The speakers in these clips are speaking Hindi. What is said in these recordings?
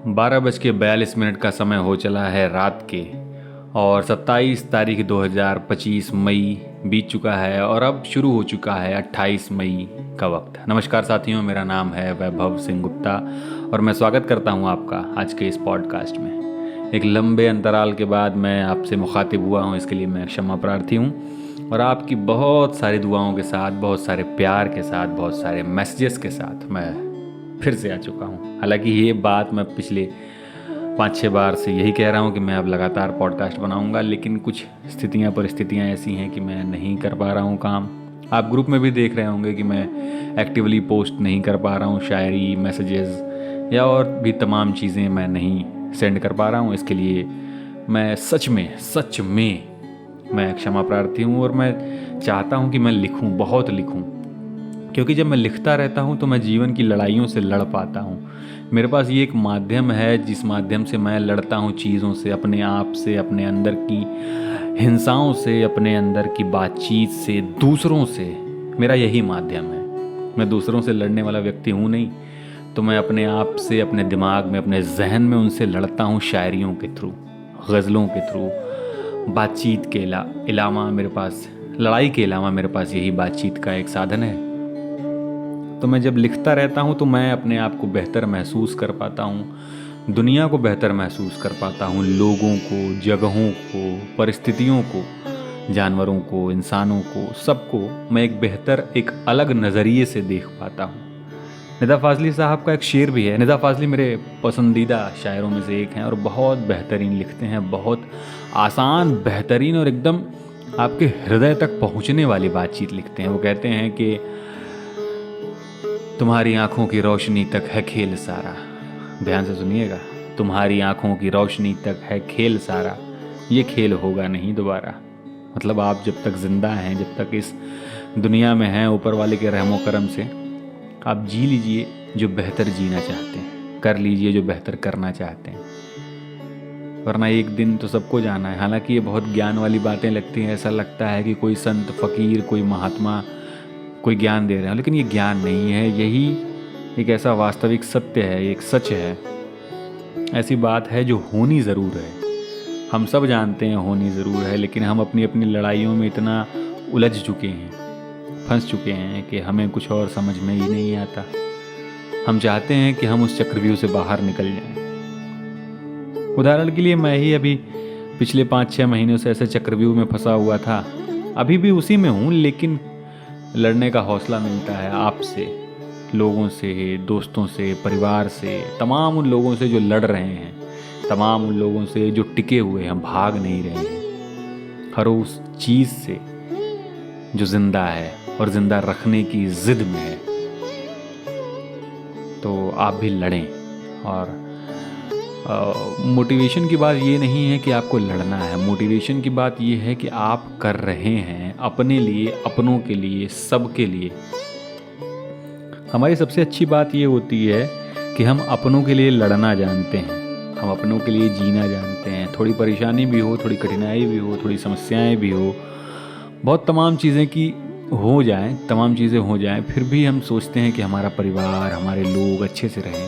12:42 का समय हो चला है रात के और 27 तारीख 2025 मई बीत चुका है और अब शुरू हो चुका है 28 मई का वक्त। नमस्कार साथियों, मेरा नाम है वैभव सिंह गुप्ता और मैं स्वागत करता हूं आपका आज के इस पॉडकास्ट में। एक लंबे अंतराल के बाद मैं आपसे मुखातिब हुआ हूं, इसके लिए मैं क्षमा प्रार्थी हूं और आपकी बहुत सारी दुआओं के साथ, बहुत सारे प्यार के साथ, बहुत सारे मैसेजेस के साथ मैं फिर से आ चुका हूँ। हालांकि ये बात मैं पिछले 5-6 बार से यही कह रहा हूँ कि मैं अब लगातार पॉडकास्ट बनाऊँगा, लेकिन कुछ परिस्थितियाँ ऐसी हैं कि मैं नहीं कर पा रहा हूँ काम। आप ग्रुप में भी देख रहे होंगे कि मैं एक्टिवली पोस्ट नहीं कर पा रहा हूँ, शायरी, मैसेजेस या और भी तमाम चीज़ें मैं नहीं सेंड कर पा रहा हूँ। इसके लिए मैं सच में मैं क्षमा प्रार्थी हूँ और मैं चाहता हूँ कि मैं लिखूँ, बहुत लिखूँ, क्योंकि जब मैं लिखता रहता हूँ तो मैं जीवन की लड़ाइयों से लड़ पाता हूँ। मेरे पास ये एक माध्यम है जिस माध्यम से मैं लड़ता हूँ चीज़ों से, अपने आप से, अपने अंदर की हिंसाओं से, अपने अंदर की बातचीत से, दूसरों से। मेरा यही माध्यम है। मैं दूसरों से लड़ने वाला व्यक्ति हूँ नहीं, तो मैं अपने आप से, अपने दिमाग में, अपने जहन में उनसे लड़ता हूँ शायरियों के थ्रू, गज़लों के थ्रू, बातचीत के अलावा मेरे पास, लड़ाई के अलावा मेरे पास यही बातचीत का एक साधन है। तो मैं जब लिखता रहता हूँ तो मैं अपने आप को बेहतर महसूस कर पाता हूँ, दुनिया को बेहतर महसूस कर पाता हूँ, लोगों को, जगहों को, परिस्थितियों को, जानवरों को, इंसानों को, सबको मैं एक बेहतर, एक अलग नज़रिए से देख पाता हूँ। निदा फाजली साहब का एक शेर भी है। निदा फाजली मेरे पसंदीदा शायरों में से एक हैं और बहुत बेहतरीन लिखते हैं, बहुत आसान, बेहतरीन और एकदम आपके हृदय तक पहुँचने वाली बातचीत लिखते हैं। वो कहते हैं कि तुम्हारी आंखों की रोशनी तक है खेल सारा। ध्यान से सुनिएगा, तुम्हारी आंखों की रोशनी तक है खेल सारा, ये खेल होगा नहीं दोबारा। मतलब आप जब तक जिंदा हैं, जब तक इस दुनिया में हैं, ऊपर वाले के रहमो करम से आप जी लीजिए जो बेहतर जीना चाहते हैं, कर लीजिए जो बेहतर करना चाहते हैं, वरना एक दिन तो सबको जाना है। हालांकि ये बहुत ज्ञान वाली बातें लगती हैं, ऐसा लगता है कि कोई संत, फकीर, कोई महात्मा कोई ज्ञान दे रहे हैं, लेकिन ये ज्ञान नहीं है। यही एक ऐसा वास्तविक सत्य है, एक सच है, ऐसी बात है जो होनी ज़रूर है। हम सब जानते हैं होनी ज़रूर है, लेकिन हम अपनी अपनी लड़ाइयों में इतना उलझ चुके हैं, फंस चुके हैं कि हमें कुछ और समझ में ही नहीं आता। हम चाहते हैं कि हम उस चक्रव्यूह से बाहर निकल जाएं। उदाहरण के लिए मैं ही अभी पिछले 5-6 महीनों से ऐसे चक्रव्यूह में फंसा हुआ था। अभी भी उसी में हूँ, लेकिन लड़ने का हौसला मिलता है आपसे, लोगों से, दोस्तों से, परिवार से, तमाम उन लोगों से जो लड़ रहे हैं, तमाम उन लोगों से जो टिके हुए हैं, भाग नहीं रहे हैं, हर उस चीज़ से जो जिंदा है और जिंदा रखने की जिद में है। तो आप भी लड़ें। और मोटिवेशन की बात ये नहीं है कि आपको लड़ना है, मोटिवेशन की बात ये है कि आप कर रहे हैं अपने लिए, अपनों के लिए, सबके लिए। हमारी सबसे अच्छी बात ये होती है कि हम अपनों के लिए लड़ना जानते हैं, हम अपनों के लिए जीना जानते हैं। थोड़ी परेशानी भी हो, थोड़ी कठिनाई भी हो, थोड़ी समस्याएं भी हो, बहुत तमाम चीज़ें की हो जाएं, तमाम चीज़ें हो जाएं, फिर भी हम सोचते हैं कि हमारा परिवार, हमारे लोग अच्छे से रहें,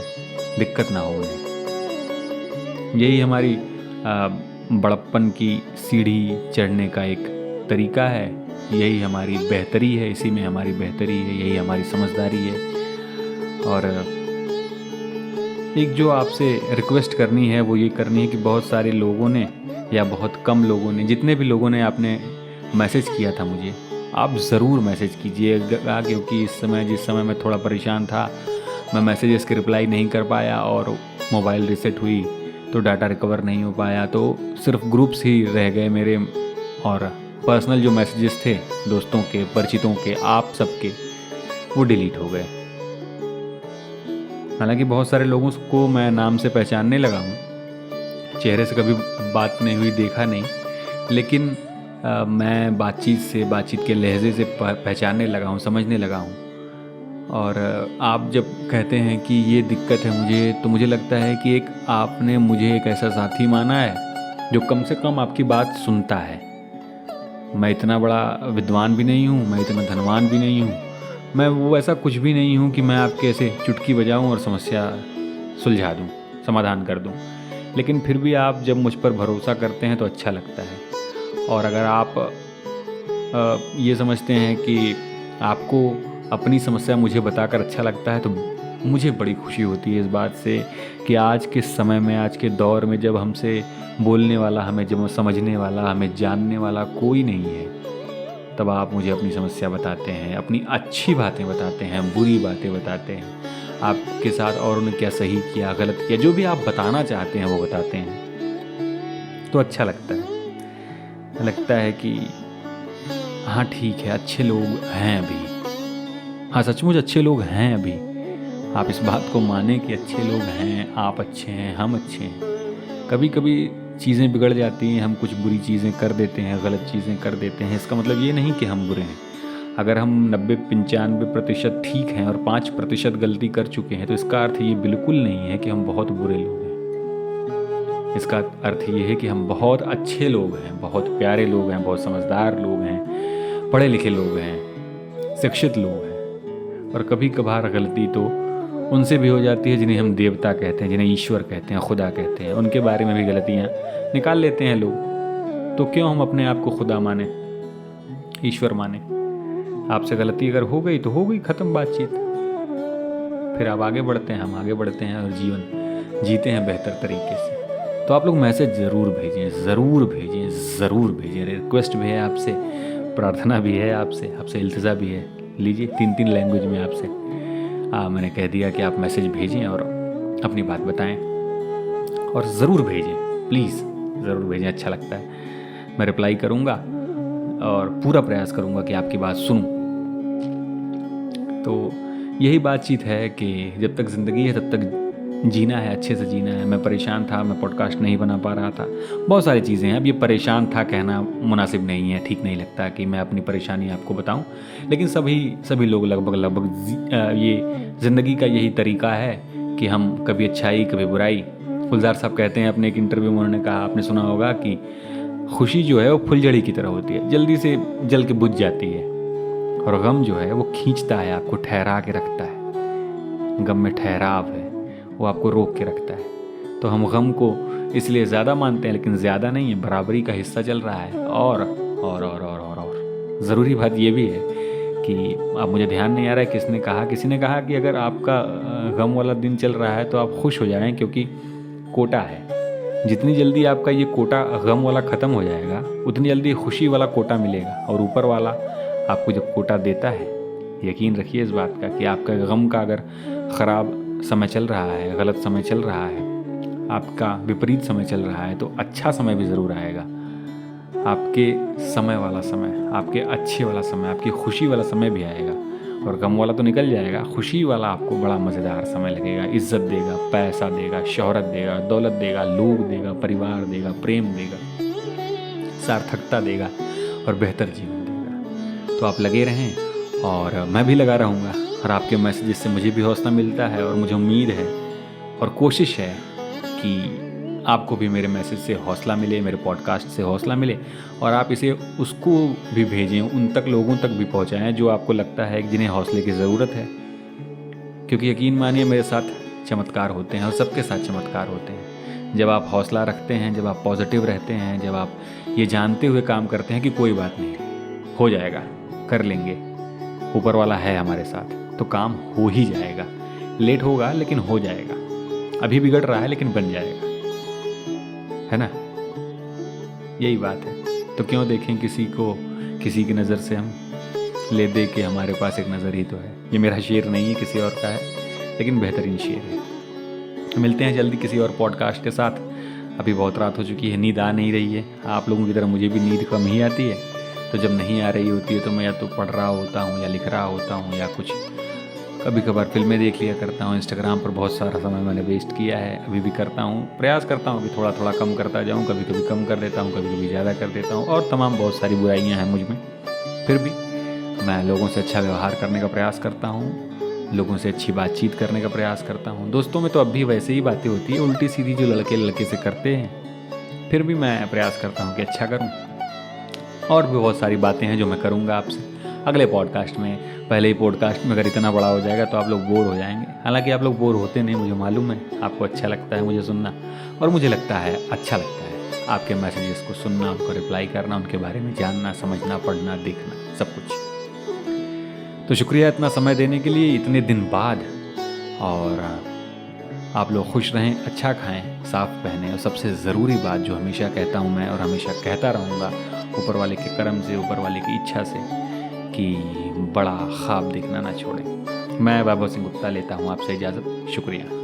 दिक्कत ना हो उन्हें। यही हमारी बड़प्पन की सीढ़ी चढ़ने का एक तरीका है, यही हमारी बेहतरी है, इसी में हमारी बेहतरी है, यही हमारी समझदारी है। और एक जो आपसे रिक्वेस्ट करनी है वो ये करनी है कि बहुत सारे लोगों ने, या बहुत कम लोगों ने, जितने भी लोगों ने आपने मैसेज किया था मुझे, आप ज़रूर मैसेज कीजिएगा, क्योंकि इस समय, जिस समय मैं थोड़ा परेशान था, मैं मैसेजेस की रिप्लाई नहीं कर पाया और मोबाइल रीसेट हुई तो डाटा रिकवर नहीं हो पाया, तो सिर्फ ग्रुप्स ही रह गए मेरे, और पर्सनल जो मैसेजेस थे दोस्तों के, परिचितों के, आप सबके, वो डिलीट हो गए। हालांकि बहुत सारे लोगों को मैं नाम से पहचानने लगा हूँ, चेहरे से कभी बात नहीं हुई, देखा नहीं, लेकिन मैं बातचीत के लहजे से पहचानने लगा हूँ, समझने लगा हूँ। और आप जब कहते हैं कि ये दिक्कत है मुझे, तो मुझे लगता है कि एक आपने मुझे एक ऐसा साथी माना है जो कम से कम आपकी बात सुनता है। मैं इतना बड़ा विद्वान भी नहीं हूँ, मैं इतना धनवान भी नहीं हूँ, मैं वो ऐसा कुछ भी नहीं हूँ कि मैं आपके ऐसे चुटकी बजाऊँ और समस्या सुलझा दूँ। समाधान कर दूं। लेकिन फिर भी आप जब मुझ पर भरोसा करते हैं तो अच्छा लगता है। और अगर आप ये समझते हैं कि आपको अपनी समस्या मुझे बताकर अच्छा लगता है, तो मुझे बड़ी खुशी होती है इस बात से कि आज के समय में, आज के दौर में जब हमसे बोलने वाला, हमें जब समझने वाला, हमें जानने वाला कोई नहीं है, तब आप मुझे अपनी समस्या बताते हैं, अपनी अच्छी बातें बताते हैं, बुरी बातें बताते हैं, आपके साथ और उन्होंने क्या सही किया, गलत किया, जो भी आप बताना चाहते हैं वो बताते हैं। तो अच्छा लगता है कि हाँ ठीक है, अच्छे लोग हैं अभी, हाँ सचमुच अच्छे लोग हैं अभी। आप इस बात को माने कि अच्छे लोग हैं, आप अच्छे हैं, हम अच्छे हैं। कभी कभी चीज़ें बिगड़ जाती हैं, हम कुछ बुरी चीज़ें कर देते हैं, गलत चीज़ें कर देते हैं। इसका मतलब ये नहीं कि हम बुरे हैं। अगर हम 90-95% ठीक हैं और 5% गलती कर चुके हैं, तो इसका अर्थ ये बिल्कुल नहीं है कि हम बहुत बुरे लोग हैं। इसका अर्थ ये है कि हम बहुत अच्छे लोग हैं, बहुत प्यारे लोग हैं, बहुत समझदार लोग हैं, पढ़े लिखे लोग हैं, शिक्षित लोग हैं। और कभी कभार गलती तो उनसे भी हो जाती है जिन्हें हम देवता कहते हैं, जिन्हें ईश्वर कहते हैं, खुदा कहते हैं। उनके बारे में भी गलतियाँ निकाल लेते हैं लोग। तो क्यों हम अपने आप को खुदा माने, ईश्वर माने? आपसे गलती अगर हो गई तो हो गई, ख़त्म बातचीत। फिर आप आगे बढ़ते हैं, हम आगे बढ़ते हैं और जीवन जीते हैं बेहतर तरीके से। तो आप लोग मैसेज ज़रूर भेजें, ज़रूर भेजें, ज़रूर भेजें। रिक्वेस्ट भी है आपसे, प्रार्थना भी है आपसे इल्तिजा भी है। लीजिए 3 लैंग्वेज में आपसे मैंने कह दिया कि आप मैसेज भेजें और अपनी बात बताएं, और ज़रूर भेजें, प्लीज़ ज़रूर भेजें। अच्छा लगता है, मैं रिप्लाई करूँगा और पूरा प्रयास करूँगा कि आपकी बात सुनूं। तो यही बातचीत है कि जब तक ज़िंदगी है तब तक जीना है, अच्छे से जीना है। मैं परेशान था, मैं पॉडकास्ट नहीं बना पा रहा था, बहुत सारी चीज़ें हैं। अब ये परेशान था कहना मुनासिब नहीं है, ठीक नहीं लगता कि मैं अपनी परेशानी आपको बताऊं। लेकिन सभी लोग लगभग ये ज़िंदगी का यही तरीका है कि हम कभी अच्छाई कभी बुराई। गुलजार साहब कहते हैं अपने एक इंटरव्यू में, उन्होंने कहा, आपने सुना होगा कि खुशी जो है वो फुलझड़ी की तरह होती है, जल्दी से जल के बुझ जाती है, और गम जो है वो खींचता है, आपको ठहरा के रखता है। गम में ठहराव है, वो आपको रोक के रखता है। तो हम गम को इसलिए ज़्यादा मानते हैं, लेकिन ज़्यादा नहीं है, बराबरी का हिस्सा चल रहा है। और ज़रूरी बात ये भी है कि अब मुझे ध्यान नहीं आ रहा है किसी ने कहा कि अगर आपका गम वाला दिन चल रहा है तो आप खुश हो जाएं, क्योंकि कोटा है। जितनी जल्दी आपका ये कोटा गम वाला ख़त्म हो जाएगा, उतनी जल्दी खुशी वाला कोटा मिलेगा। और ऊपर वाला आपको जब कोटा देता है, यकीन रखिए इस बात का कि आपका गम का अगर ख़राब समय चल रहा है, गलत समय चल रहा है, आपका विपरीत समय चल रहा है, तो अच्छा समय भी ज़रूर आएगा। आपके समय वाला समय, आपके अच्छे वाला समय, आपकी खुशी वाला समय भी आएगा। और गम वाला तो निकल जाएगा, खुशी वाला आपको बड़ा मज़ेदार समय लगेगा। इज्जत देगा, पैसा देगा, शोहरत देगा, दौलत देगा, लोग देगा, परिवार देगा, प्रेम देगा, सार्थकता देगा और बेहतर जीवन देगा। तो आप लगे रहें और मैं भी लगा रहूँगा, और आपके मैसेजेस से मुझे भी हौसला मिलता है, और मुझे उम्मीद है और कोशिश है कि आपको भी मेरे मैसेज से हौसला मिले, मेरे पॉडकास्ट से हौसला मिले, और आप इसे उसको भी भेजें, उन तक लोगों तक भी पहुंचाएं जो आपको लगता है कि जिन्हें हौसले की ज़रूरत है। क्योंकि यकीन मानिए मेरे साथ चमत्कार होते हैं, और सबके साथ चमत्कार होते हैं। जब आप हौसला रखते हैं, जब आप पॉजिटिव रहते हैं, जब आप ये जानते हुए काम करते हैं कि कोई बात नहीं, हो जाएगा, कर लेंगे, ऊपर वाला है हमारे साथ, तो काम हो ही जाएगा। लेट होगा लेकिन हो जाएगा। अभी बिगड़ रहा है लेकिन बन जाएगा, है ना? यही बात है। तो क्यों देखें किसी को किसी की नज़र से हम, ले दे के हमारे पास एक नज़र ही तो है। ये मेरा शेर नहीं है, किसी और का है, लेकिन बेहतरीन शेर है। मिलते हैं जल्दी किसी और पॉडकास्ट के साथ। अभी बहुत रात हो चुकी है, नींद आ नहीं रही है। आप लोगों की तरह मुझे भी नींद कम ही आती है। तो जब नहीं आ रही होती है तो मैं या तो पढ़ रहा होता हूँ, या लिख रहा होता हूँ, या कुछ कभी कभार फिल्में देख लिया करता हूँ। इंस्टाग्राम पर बहुत सारा समय मैंने वेस्ट किया है, अभी भी करता हूँ, प्रयास करता हूँ कि थोड़ा थोड़ा कम करता जाऊँ। कभी कभी कम कर देता हूँ, कभी कभी ज़्यादा कर देता हूँ, और तमाम बहुत सारी बुराइयाँ हैं मुझ में। फिर भी मैं लोगों से अच्छा व्यवहार करने का प्रयास करता हूँ, लोगों से अच्छी बातचीत करने का प्रयास करता हूँ। दोस्तों में तो अब भी वैसे ही बातें होती है, उल्टी सीधी, जो लड़के से करते हैं। फिर भी मैं प्रयास करता हूँ कि अच्छा करूँ, और भी बहुत सारी बातें हैं जो मैं करूँगा आपसे। अगले पॉडकास्ट में। पहले ही पॉडकास्ट में अगर इतना बड़ा हो जाएगा तो आप लोग बोर हो जाएंगे। हालांकि आप लोग बोर होते नहीं, मुझे मालूम है। आपको अच्छा लगता है मुझे सुनना, और मुझे लगता है अच्छा लगता है आपके मैसेजेस को सुनना, उनको रिप्लाई करना, उनके बारे में जानना, समझना, पढ़ना, देखना, सब कुछ। तो शुक्रिया इतना समय देने के लिए इतने दिन बाद। और आप लोग खुश रहें, अच्छा खाएं, साफ पहने, और सबसे ज़रूरी बात जो हमेशा कहता हूं मैं और हमेशा कहता रहूँगा, ऊपर वाले के करम से, ऊपर वाले की इच्छा से, कि बड़ा ख्वाब देखना ना छोड़ें। मैं वैभव सिंह गुप्ता लेता हूँ आपसे इजाज़त। शुक्रिया।